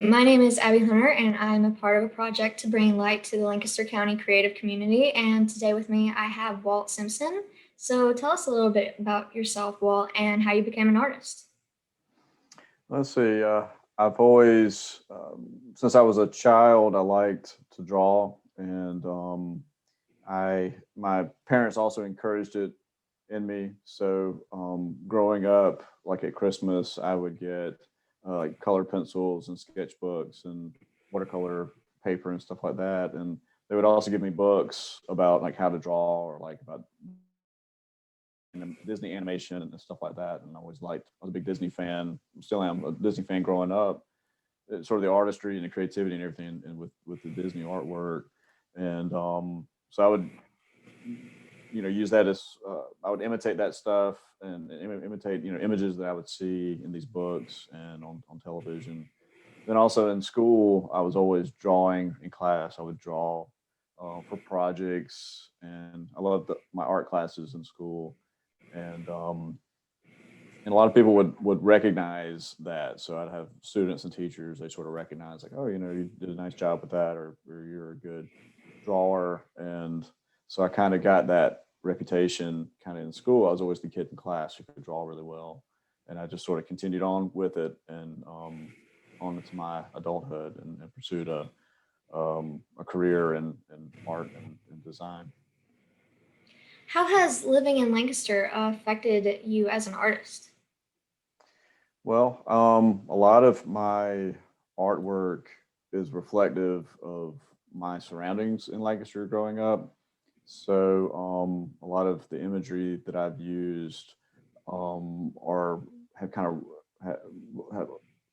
My name is Abby Hunter, and I'm a part of a project to bring light to the Lancaster County creative community. And today with me, I have Walt Simpson. So tell us a little bit about yourself, Walt, and how you became an artist. Let's see. I've always, since I was a child, I liked to draw, and my parents also encouraged it in me. So growing up, like at Christmas, I would get like color pencils and sketchbooks and watercolor paper and stuff like that, and they would also give me books about like how to draw or like about Disney animation and stuff like that. And I always liked. I was a big Disney fan. Still am a Disney fan growing up. Sort of the artistry and the creativity and everything, and with the Disney artwork. And so I would use that as I would imitate that stuff and imitate images that I would see in these books and on television. Then also in school, I was always drawing in class. I would draw for projects, and I loved my art classes in school. And and a lot of people would recognize that. So I'd have students and teachers, they sort of recognize like, oh, you did a nice job with that, or you're a good drawer. And so I kind of got that reputation kind of in school. I was always the kid in class who could draw really well, and I just sort of continued on with it and on into my adulthood and pursued a career in art and design. How has living in Lancaster affected you as an artist? Well, a lot of my artwork is reflective of my surroundings in Lancaster growing up. So, a lot of the imagery that I've used are have kind of have,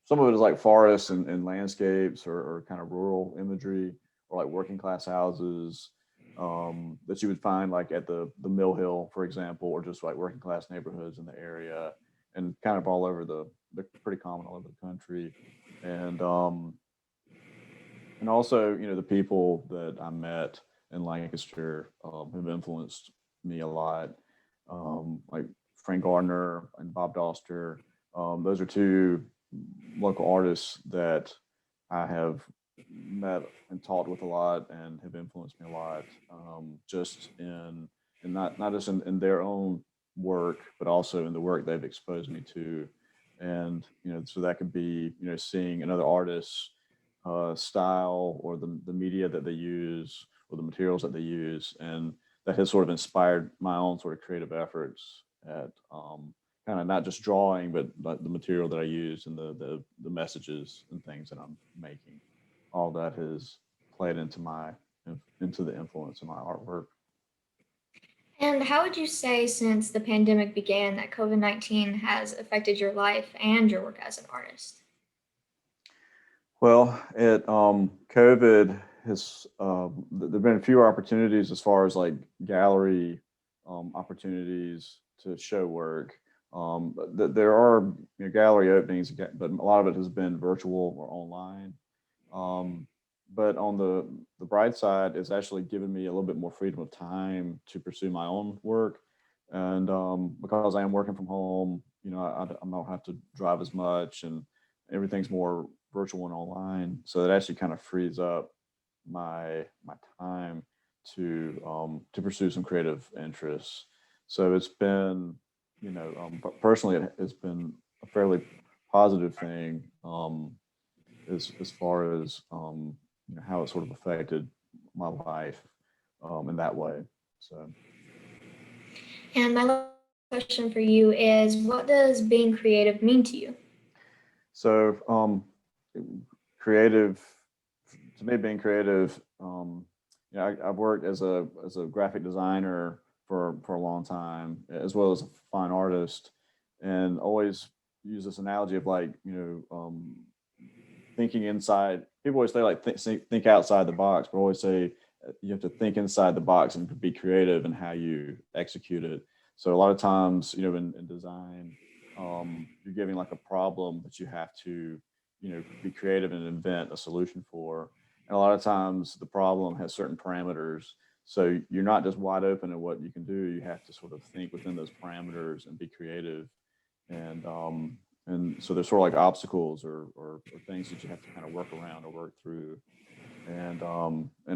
some of it is like forests and landscapes or kind of rural imagery or like working class houses that you would find like at the Mill Hill, for example, or just like working class neighborhoods in the area, and kind of all over the pretty common all over the country. And and also, the people that I met in Lancaster have influenced me a lot. Like Frank Gardner and Bob Doster. Those are two local artists that I have met and talked with a lot and have influenced me a lot. Just in not just in their own work, but also in the work they've exposed me to. And so that could be seeing another artist's style or the media that they use or the materials that they use, and that has sort of inspired my own sort of creative efforts at kind of not just drawing, but like the material that I use and the messages and things that I'm making. All that has played into the influence of my artwork. And how would you say, since the pandemic began, that COVID-19 has affected your life and your work as an artist? Well, it COVID has there've been fewer opportunities as far as like gallery opportunities to show work. There are gallery openings, but a lot of it has been virtual or online. Um, but on the bright side, it's actually given me a little bit more freedom of time to pursue my own work, and because I am working from home, I don't have to drive as much, and everything's more virtual and online. So it actually kind of frees up my time to pursue some creative interests. So it's been, but personally, it's been a fairly positive thing as far as how it sort of affected my life in that way. So And my last question for you is, what does being creative mean to you? so creative to me, being creative, I've worked as a graphic designer for a long time, as well as a fine artist, and always use this analogy of like thinking inside. People always say like think outside the box, but I always say you have to think inside the box and be creative in how you execute it. So a lot of times, in design, you're giving like a problem that you have to be creative and invent a solution for. And a lot of times the problem has certain parameters, so you're not just wide open in what you can do. You have to sort of think within those parameters and be creative. And so they're sort of like obstacles or things that you have to kind of work around or work through. And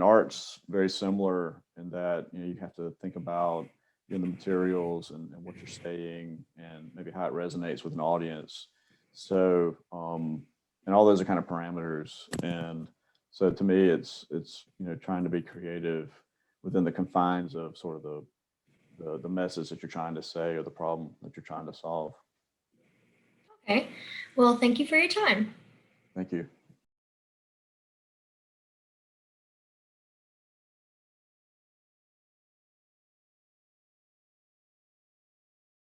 art's very similar in that, you have to think about, the materials and what you're saying and maybe how it resonates with an audience. So, and all those are kind of parameters. And so to me, it's trying to be creative within the confines of sort of the message that you're trying to say or the problem that you're trying to solve. Okay. Well, thank you for your time. Thank you.